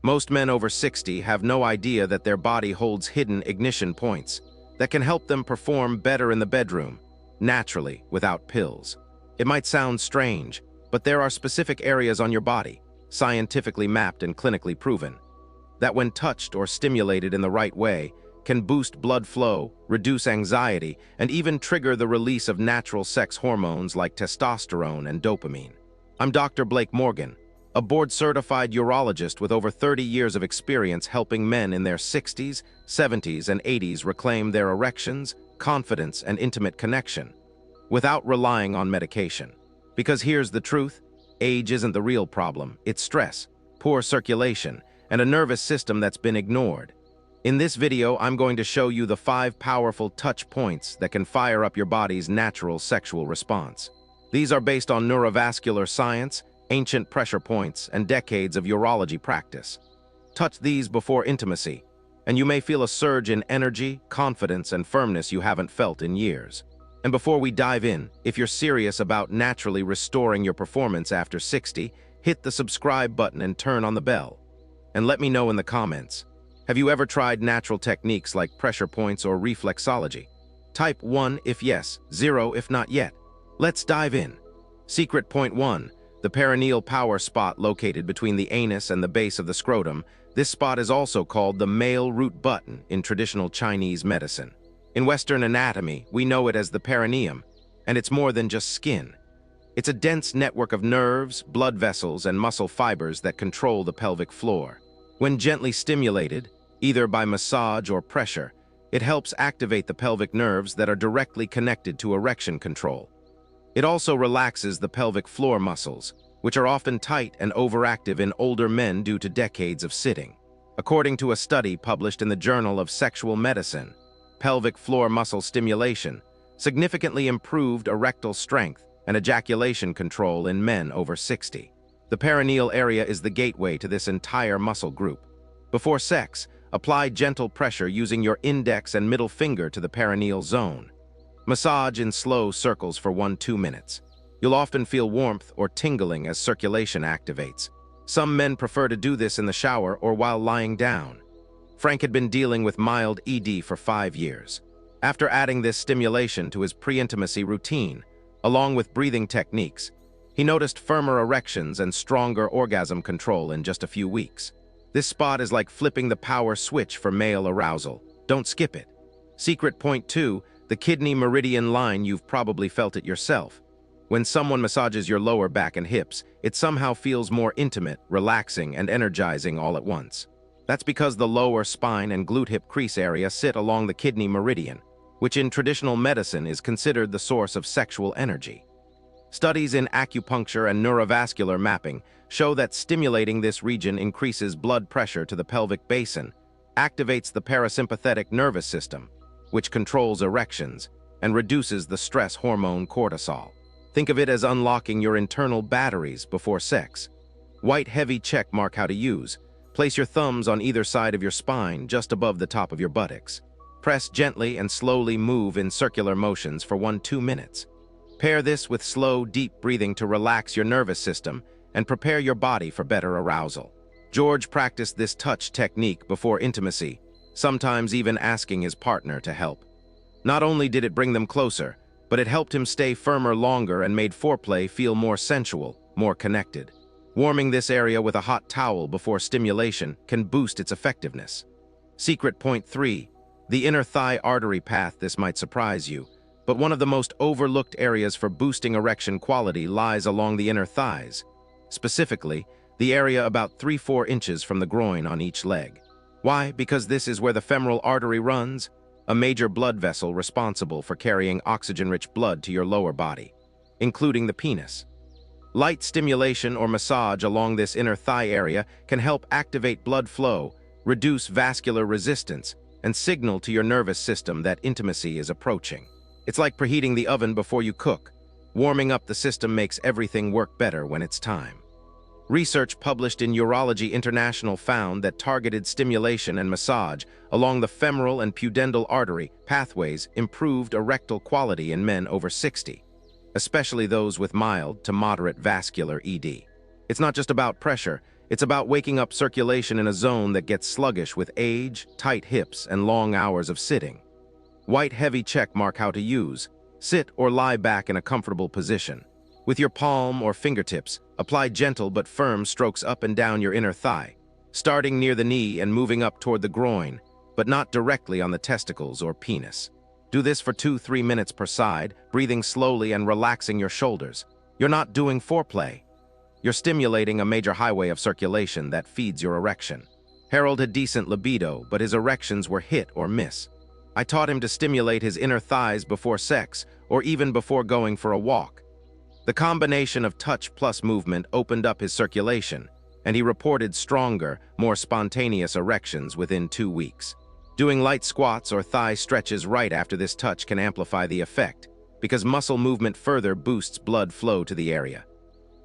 Most men over 60 have no idea that their body holds hidden ignition points that can help them perform better in the bedroom, naturally, without pills. It might sound strange, but there are specific areas on your body, scientifically mapped and clinically proven, that when touched or stimulated in the right way, can boost blood flow, reduce anxiety, and even trigger the release of natural sex hormones like testosterone and dopamine. I'm Dr. Blake Morgan, a board-certified urologist with over 30 years of experience helping men in their 60s, 70s, and 80s reclaim their erections, confidence, and intimate connection, without relying on medication. Because here's the truth, age isn't the real problem, it's stress, poor circulation, and a nervous system that's been ignored. In this video, I'm going to show you the 5 powerful touch points that can fire up your body's natural sexual response. These are based on neurovascular science, ancient pressure points, and decades of urology practice. Touch these before intimacy, and you may feel a surge in energy, confidence, and firmness you haven't felt in years. And before we dive in, if you're serious about naturally restoring your performance after 60, hit the subscribe button and turn on the bell. And let me know in the comments, have you ever tried natural techniques like pressure points or reflexology? Type 1 if yes, 0 if not yet. Let's dive in. Secret point 1. The perineal power spot located between the anus and the base of the scrotum. This spot is also called the male root button in traditional Chinese medicine. In Western anatomy, we know it as the perineum, and it's more than just skin. It's a dense network of nerves, blood vessels, and muscle fibers that control the pelvic floor. When gently stimulated, either by massage or pressure, it helps activate the pelvic nerves that are directly connected to erection control. It also relaxes the pelvic floor muscles, which are often tight and overactive in older men due to decades of sitting. According to a study published in the Journal of Sexual Medicine, pelvic floor muscle stimulation significantly improved erectile strength and ejaculation control in men over 60. The perineal area is the gateway to this entire muscle group. Before sex, apply gentle pressure using your index and middle finger to the perineal zone. Massage in slow circles for 1-2 minutes. You'll often feel warmth or tingling as circulation activates. Some men prefer to do this in the shower or while lying down. Frank had been dealing with mild ED for 5 years. After adding this stimulation to his pre-intimacy routine, along with breathing techniques, he noticed firmer erections and stronger orgasm control in just a few weeks. This spot is like flipping the power switch for male arousal. Don't skip it. Secret point 2, the kidney meridian line. You've probably felt it yourself. When someone massages your lower back and hips, it somehow feels more intimate, relaxing, and energizing all at once. That's because the lower spine and glute hip crease area sit along the kidney meridian, which in traditional medicine is considered the source of sexual energy. Studies in acupuncture and neurovascular mapping show that stimulating this region increases blood pressure to the pelvic basin, activates the parasympathetic nervous system, which controls erections, and reduces the stress hormone cortisol. Think of it as unlocking your internal batteries before sex. White heavy check mark how to use. Place your thumbs on either side of your spine just above the top of your buttocks. Press gently and slowly move in circular motions for 1-2 minutes. Pair this with slow, deep breathing to relax your nervous system and prepare your body for better arousal. George practiced this touch technique before intimacy, sometimes even asking his partner to help. Not only did it bring them closer, but it helped him stay firmer longer and made foreplay feel more sensual, more connected. Warming this area with a hot towel before stimulation can boost its effectiveness. Secret point 3, the inner thigh artery path. This might surprise you, but one of the most overlooked areas for boosting erection quality lies along the inner thighs, specifically the area about 3-4 inches from the groin on each leg. Why? Because this is where the femoral artery runs, a major blood vessel responsible for carrying oxygen-rich blood to your lower body, including the penis. Light stimulation or massage along this inner thigh area can help activate blood flow, reduce vascular resistance, and signal to your nervous system that intimacy is approaching. It's like preheating the oven before you cook. Warming up the system makes everything work better when it's time. Research published in Urology International found that targeted stimulation and massage along the femoral and pudendal artery pathways improved erectile quality in men over 60, especially those with mild to moderate vascular ED. It's not just about pressure, It's about waking up circulation in a zone that gets sluggish with age, tight hips, and long hours of sitting. White heavy check mark how to use. Sit or lie back in a comfortable position. With your palm or fingertips, apply gentle but firm strokes up and down your inner thigh, starting near the knee and moving up toward the groin, but not directly on the testicles or penis. Do this for 2-3 minutes per side, breathing slowly and relaxing your shoulders. You're not doing foreplay. You're stimulating a major highway of circulation that feeds your erection. Harold had decent libido, but his erections were hit or miss. I taught him to stimulate his inner thighs before sex, or even before going for a walk. The combination of touch plus movement opened up his circulation, and he reported stronger, more spontaneous erections within 2 weeks. Doing light squats or thigh stretches right after this touch can amplify the effect, because muscle movement further boosts blood flow to the area.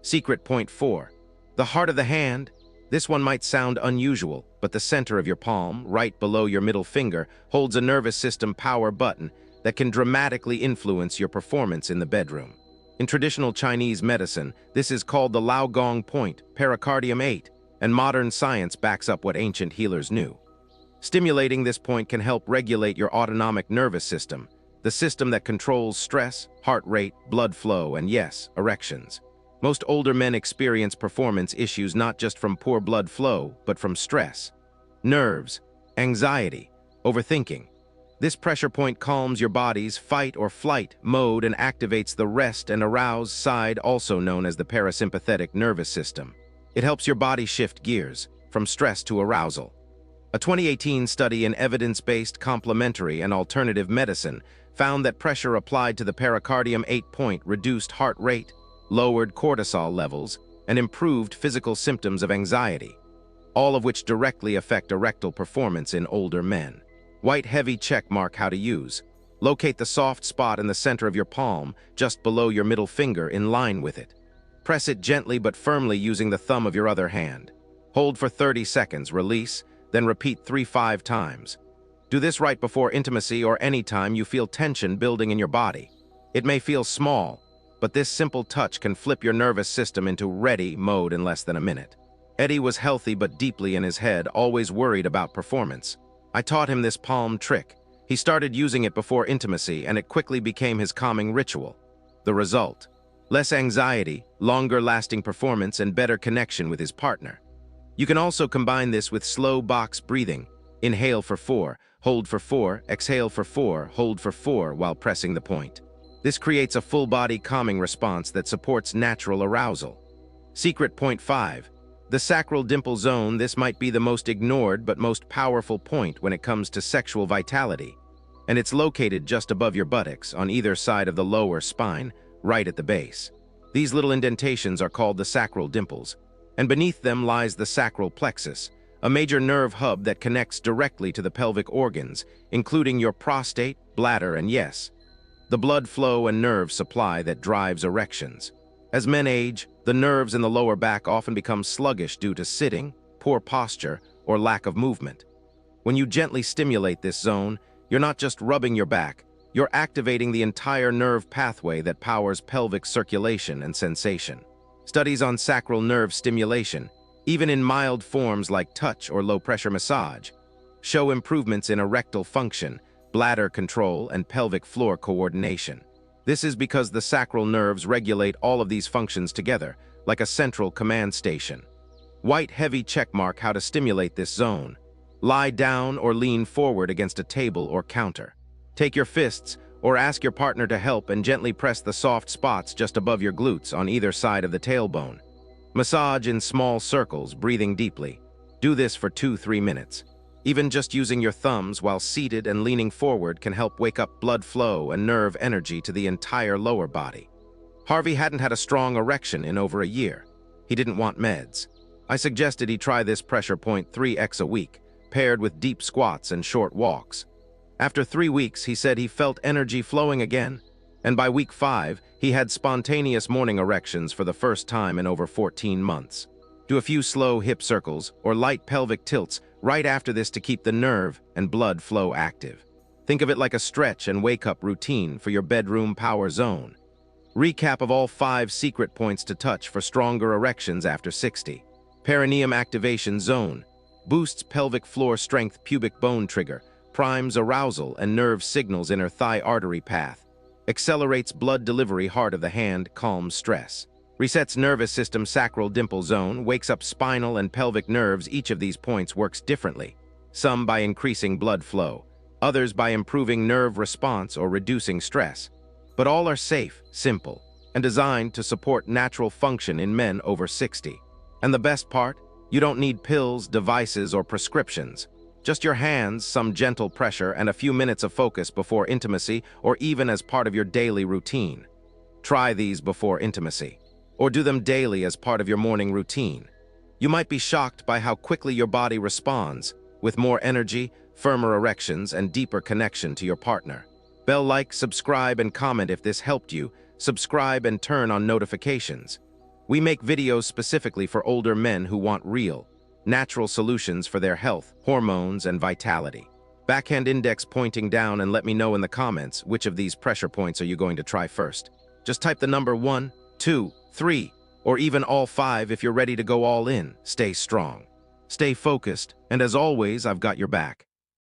Secret point 4. The heart of the hand. This one might sound unusual, but the center of your palm, right below your middle finger, holds a nervous system power button that can dramatically influence your performance in the bedroom. In traditional Chinese medicine, this is called the Lao Gong point, pericardium 8, and modern science backs up what ancient healers knew. Stimulating this point can help regulate your autonomic nervous system, the system that controls stress, heart rate, blood flow, and yes, erections. Most older men experience performance issues not just from poor blood flow, but from stress, nerves, anxiety, overthinking. This pressure point calms your body's fight or flight mode and activates the rest and arouse side, also known as the parasympathetic nervous system. It helps your body shift gears from stress to arousal. A 2018 study in evidence-based complementary and alternative medicine found that pressure applied to the pericardium 8 point reduced heart rate, lowered cortisol levels, and improved physical symptoms of anxiety, all of which directly affect erectile performance in older men. White heavy check mark how to use. Locate the soft spot in the center of your palm, just below your middle finger in line with it. Press it gently but firmly using the thumb of your other hand. Hold for 30 seconds, release, then repeat 3-5 times. Do this right before intimacy or any time you feel tension building in your body. It may feel small, but this simple touch can flip your nervous system into ready mode in less than a minute. Eddie was healthy but deeply in his head, always worried about performance. I taught him this palm trick. He started using it before intimacy, and it quickly became his calming ritual. The result: less anxiety, longer-lasting performance, and better connection with his partner. You can also combine this with slow box breathing. Inhale for 4, hold for 4, exhale for 4, hold for 4 while pressing the point. This creates a full-body calming response that supports natural arousal. Secret point 5. The sacral dimple zone. This might be the most ignored but most powerful point when it comes to sexual vitality, and it's located just above your buttocks on either side of the lower spine, right at the base. These little indentations are called the sacral dimples, and beneath them lies the sacral plexus, a major nerve hub that connects directly to the pelvic organs, including your prostate, bladder, and yes, the blood flow and nerve supply that drives erections. As men age, the nerves in the lower back often become sluggish due to sitting, poor posture, or lack of movement. When you gently stimulate this zone, you're not just rubbing your back, you're activating the entire nerve pathway that powers pelvic circulation and sensation. Studies on sacral nerve stimulation, even in mild forms like touch or low-pressure massage, show improvements in erectile function, bladder control, and pelvic floor coordination. This is because the sacral nerves regulate all of these functions together, like a central command station. White heavy check mark how to stimulate this zone. Lie down or lean forward against a table or counter. Take your fists or ask your partner to help and gently press the soft spots just above your glutes on either side of the tailbone. Massage in small circles, breathing deeply. Do this for 2-3 minutes. Even just using your thumbs while seated and leaning forward can help wake up blood flow and nerve energy to the entire lower body. Harvey hadn't had a strong erection in over a year. He didn't want meds. I suggested he try this pressure point 3x a week, paired with deep squats and short walks. After 3 weeks, he said he felt energy flowing again, and by week 5, he had spontaneous morning erections for the first time in over 14 months. Do a few slow hip circles or light pelvic tilts right after this to keep the nerve and blood flow active. Think of it like a stretch and wake-up routine for your bedroom power zone. Recap of all 5 secret points to touch for stronger erections after 60. Perineum activation zone boosts pelvic floor strength, pubic bone trigger, primes arousal and nerve signals inner thigh artery path, accelerates blood delivery heart of the hand, calms stress. Resets nervous system sacral dimple zone, wakes up spinal and pelvic nerves. Each of these points works differently, some by increasing blood flow, others by improving nerve response or reducing stress. But all are safe, simple, and designed to support natural function in men over 60. And the best part? You don't need pills, devices, or prescriptions. Just your hands, some gentle pressure, and a few minutes of focus before intimacy or even as part of your daily routine. Try these before intimacy, or do them daily as part of your morning routine. You might be shocked by how quickly your body responds, with more energy, firmer erections, and deeper connection to your partner. Like, subscribe, and comment if this helped you. Subscribe and turn on notifications. We make videos specifically for older men who want real, natural solutions for their health, hormones, and vitality. Backhand index pointing down, and let me know in the comments which of these pressure points are you going to try first. Just type the number 1, 2, 3, or even all 5 if you're ready to go all in. Stay strong, stay focused, and as always, I've got your back.